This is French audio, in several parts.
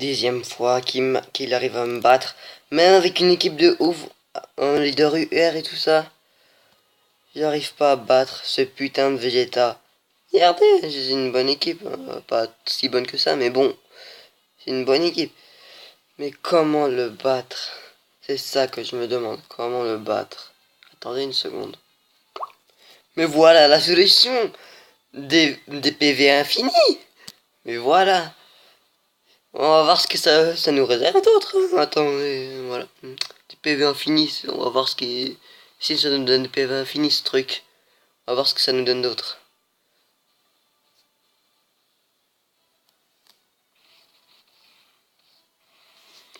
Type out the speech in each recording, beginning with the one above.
10e fois qu'il arrive à me battre. Même avec une équipe de ouf, un leader UR et tout ça. J'arrive pas à battre ce putain de Vegeta. Regardez, j'ai une bonne équipe. Pas si bonne que ça, mais bon. C'est une bonne équipe. Mais comment le battre? C'est ça que je me demande. Comment le battre? Attendez une seconde. Mais voilà la solution! Des PV infinis! Mais voilà! On va voir ce que ça nous réserve d'autre. Attendez, voilà. Des PV infinis, on va voir ce qui. Si ça nous donne des PV infinis ce truc. On va voir ce que ça nous donne d'autre.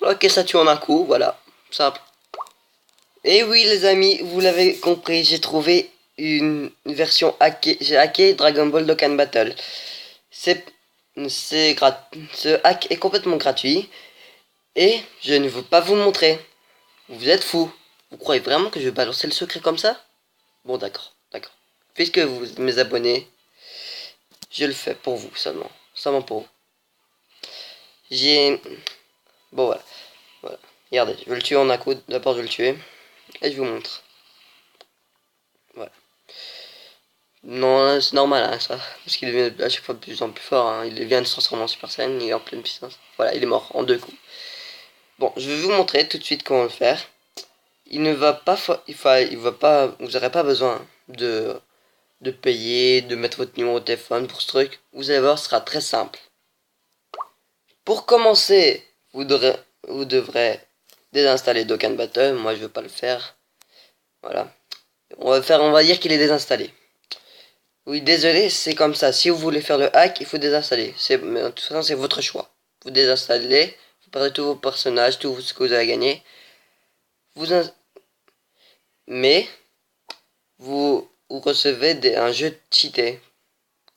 Ok, ça tue en un coup, voilà. Simple. Et oui les amis, vous l'avez compris, j'ai trouvé une version hackée. J'ai hacké Dragon Ball Dokkan Battle. Ce hack est complètement gratuit. Et je ne veux pas vous le montrer. Vous êtes fous. Vous croyez vraiment que je vais balancer le secret comme ça? Bon d'accord, d'accord. Puisque vous êtes mes abonnés, je le fais pour vous seulement. Seulement pour vous. J'ai... Bon voilà. Voilà. Regardez, je vais le tuer en un coup. D'abord je vais le tuer. Et je vous montre. Voilà. Non, c'est normal hein, ça. Parce qu'il devient à chaque fois de plus en plus fort. Hein. Il vient de se transformer en Super Saiyan. Il est en pleine puissance. Voilà, il est mort en 2 coups. Bon, je vais vous montrer tout de suite comment le faire. Il ne va pas... il va pas... Vous n'aurez pas besoin de payer, de mettre votre numéro de téléphone pour ce truc. Vous allez voir, ce sera très simple. Pour commencer, vous devrez désinstaller Dokkan Battle. Moi, je veux pas le faire. Voilà. On va dire qu'il est désinstallé. Oui, désolé, c'est comme ça. Si vous voulez faire le hack, il faut désinstaller. Mais de toute façon, c'est votre choix. Vous désinstallez, vous perdez tous vos personnages, tout ce que vous avez gagné. Mais vous recevez un jeu cheaté.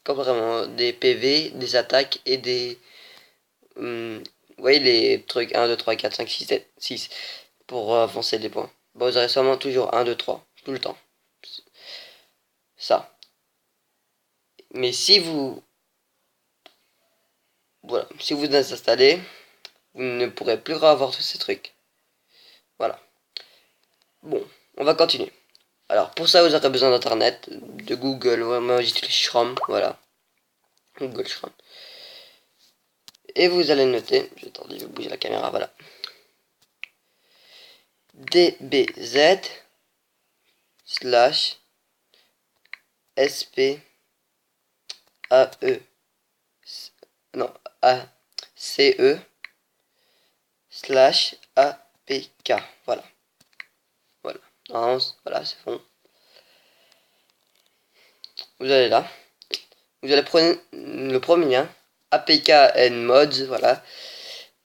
Comme vraiment des PV, des attaques et des... vous voyez les trucs 1, 2, 3, 4, 5, 6, 7, 6 pour avancer les points. Bon, vous aurez seulement toujours 1, 2, 3, tout le temps. Ça. Mais si vous... Voilà, si vous désinstallez, vous ne pourrez plus avoir tous ces trucs. Voilà. Bon, on va continuer. Alors, pour ça, vous aurez besoin d'internet, de Google. Moi, j'utilise Chrome, voilà. Google Chrome. Et vous allez noter, je vais bouger la caméra, voilà. DBZ slash SPAE non ACE slash APK, voilà. Voilà. Voilà, c'est bon. Vous allez là. Vous allez prendre le premier lien. APK and mods, voilà.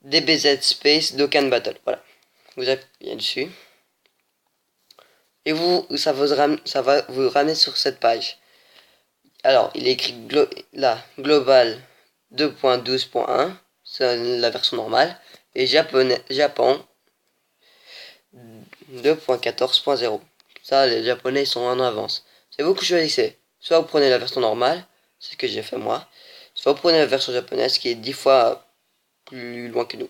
DBZ space Dokkan Battle, voilà. Vous appuyez dessus. Et ça va vous ramener sur cette page. Alors, il est écrit là, Global 2.12.1, c'est la version normale. Et Japon 2.14.0. Ça, les japonais sont en avance. C'est vous qui choisissez. Soit vous prenez la version normale, c'est ce que j'ai fait moi. Soit vous prenez la version japonaise qui est 10 fois plus loin que nous.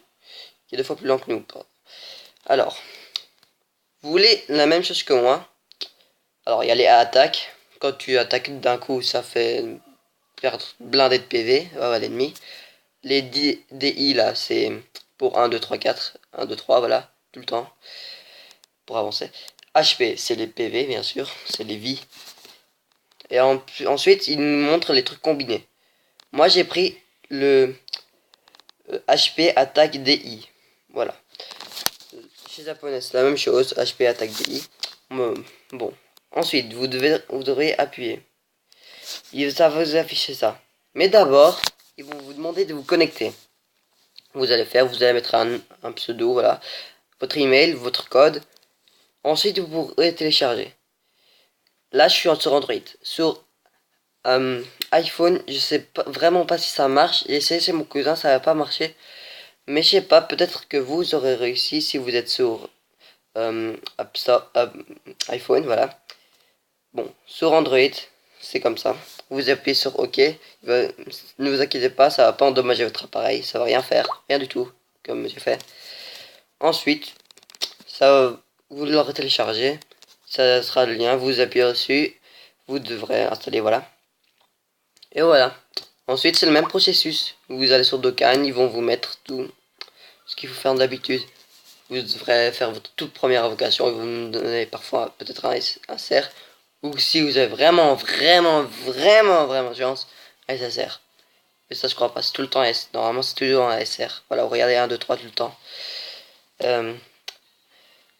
Qui est 2 fois plus loin que nous. Pardon. Alors, vous voulez la même chose que moi. Alors, il y a les attaques. Quand tu attaques d'un coup, ça fait perdre blindé de PV à l'ennemi. Les DI là, c'est pour 1, 2, 3, 4. 1, 2, 3, voilà, tout le temps. Pour avancer. HP, c'est les PV, bien sûr. C'est les vies. Et ensuite, il nous montre les trucs combinés. Moi, j'ai pris le HP attaque DI. Voilà. Chez japonais, c'est la même chose. HP attaque DI. Bon. Ensuite, vous devrez appuyer. Ça va vous afficher ça. Mais d'abord, ils vont vous demander de vous connecter. Vous allez mettre un pseudo, voilà. Votre email, votre code. Ensuite, vous pourrez télécharger. Là, je suis sur Android. Sur iPhone, je sais vraiment pas si ça marche. J'ai essayé chez mon cousin, ça va pas marcher. Mais je sais pas, peut-être que vous aurez réussi si vous êtes sur iPhone, voilà. Bon, sur Android, c'est comme ça. Vous appuyez sur OK. Ne vous inquiétez pas, ça va pas endommager votre appareil. Ça va rien faire, rien du tout. comme j'ai fait. Ensuite, ça, vous l'aurez téléchargé, ça sera le lien, vous appuyez dessus, vous devrez installer, voilà. Et voilà. Ensuite, c'est le même processus. Vous allez sur Dokkan, ils vont vous mettre tout ce qu'il faut faire d'habitude. Vous devrez faire votre toute première invocation, ils vont vous donner parfois peut-être un SR. Ou si vous avez vraiment de chance, un SSR. Mais ça, je crois pas, c'est tout le temps S. Normalement, c'est toujours un SR. Voilà, vous regardez 1, 2, 3 tout le temps.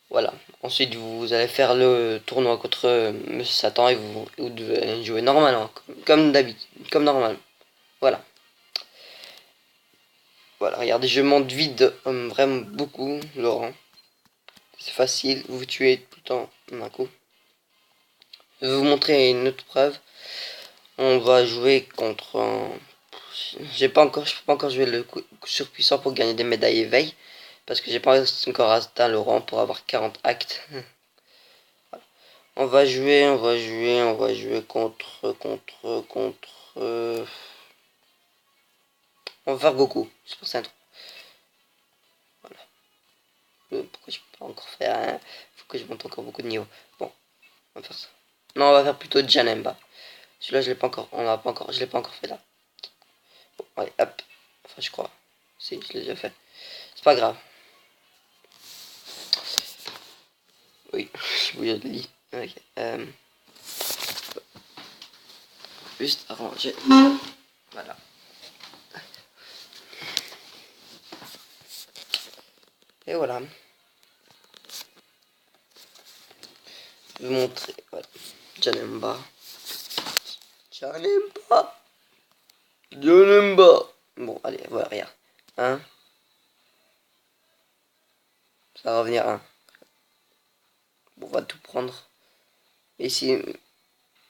Voilà. Ensuite, vous allez faire le tournoi contre Monsieur Satan et vous devez jouer normalement, comme d'habitude, comme normal. Voilà. Voilà, regardez, je monte vite, vraiment beaucoup, Laurent. C'est facile, vous tuez tout le temps d'un coup. Je vais vous montrer une autre preuve. On va jouer contre un... je peux pas encore jouer le coup surpuissant pour gagner des médailles éveil. Parce que j'ai pas encore atteint le rang pour avoir 40 actes. On va jouer contre... On va faire Goku. C'est pour ça. Voilà. Pourquoi je peux pas encore faire un... Faut que je monte encore beaucoup de niveaux. Bon, on va faire ça. Non, on va faire plutôt Janemba. Celui-là, je l'ai pas encore. On l'a pas encore. Je l'ai pas encore fait là. Bon, allez, hop. Enfin, je crois. Si, je l'ai déjà fait. C'est pas grave. Oui, je vous le lis. Ok. Juste arranger. Voilà. Et voilà. Je vais vous montrer. Voilà. Janemba. Janemba. Janemba. Bon, allez, voilà, regarde. 1. Ça va revenir 1. Bon, on va tout prendre. Et ici,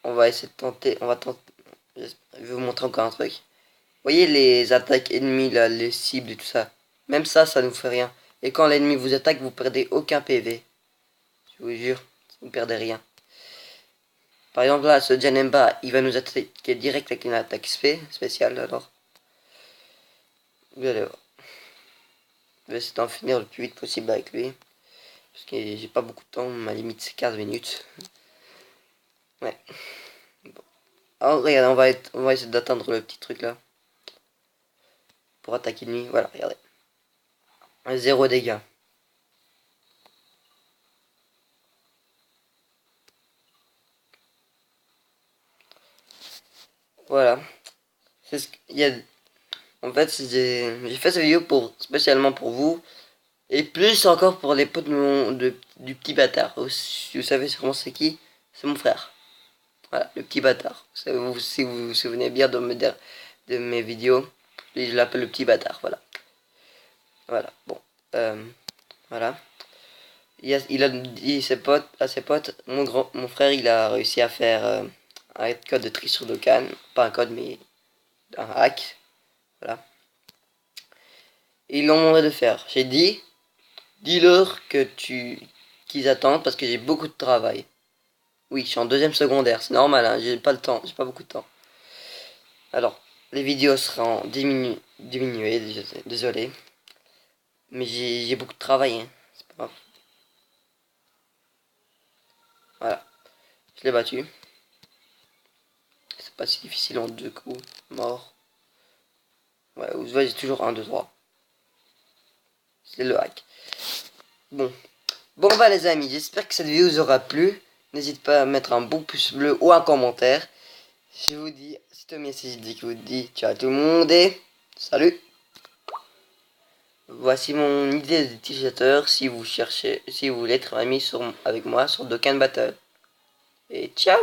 on va essayer de tenter. On va tenter. Je vais vous montrer encore un truc. Vous voyez les attaques ennemies, là, les cibles et tout ça. Même ça, ça ne vous fait rien. Et quand l'ennemi vous attaque, vous perdez aucun PV. Je vous jure, vous perdez rien. Par exemple, là, ce Janemba, il va nous attaquer direct avec une attaque spéciale, alors. Vous allez voir. Je vais essayer d'en finir le plus vite possible avec lui. Parce que j'ai pas beaucoup de temps, ma limite c'est 15 minutes. Ouais. Bon. Alors, regarde, on va essayer d'atteindre le petit truc là. Pour attaquer lui. Voilà, regardez. 0 dégâts. Voilà. C'est ce qu'il y a. En fait, j'ai fait cette vidéo spécialement pour vous. Et plus encore pour les potes du petit bâtard. Si vous savez sûrement c'est qui, c'est mon frère. Voilà, le petit bâtard. Si vous vous souvenez bien de mes vidéos, je l'appelle le petit bâtard. Voilà. Voilà, bon. Voilà. Il a dit à ses potes, mon frère, il a réussi à faire un code de triche sur Dokkan. Pas un code, mais un hack. Voilà. Et ils l'ont demandé de faire. J'ai dit, dis-leur qu'ils attendent parce que j'ai beaucoup de travail. Oui, je suis en deuxième secondaire, c'est normal, hein, j'ai pas le temps, j'ai pas beaucoup de temps. Alors, les vidéos seront diminuées, désolé. Mais j'ai beaucoup de travail, hein, c'est pas grave. Voilà, je l'ai battu. C'est pas si difficile en 2 coups, mort. Ouais, vous voyez, j'ai toujours 1, 2, 3. C'est le hack. Bon. Bon bah les amis, j'espère que cette vidéo vous aura plu. N'hésitez pas à mettre un bon pouce bleu ou un commentaire. Je vous dis, c'est Tommy SSD qui vous dit ciao à tout le monde et salut. Voici mon idée d'utilisateur si vous voulez être ami avec moi sur Dokkan Battle. Et ciao.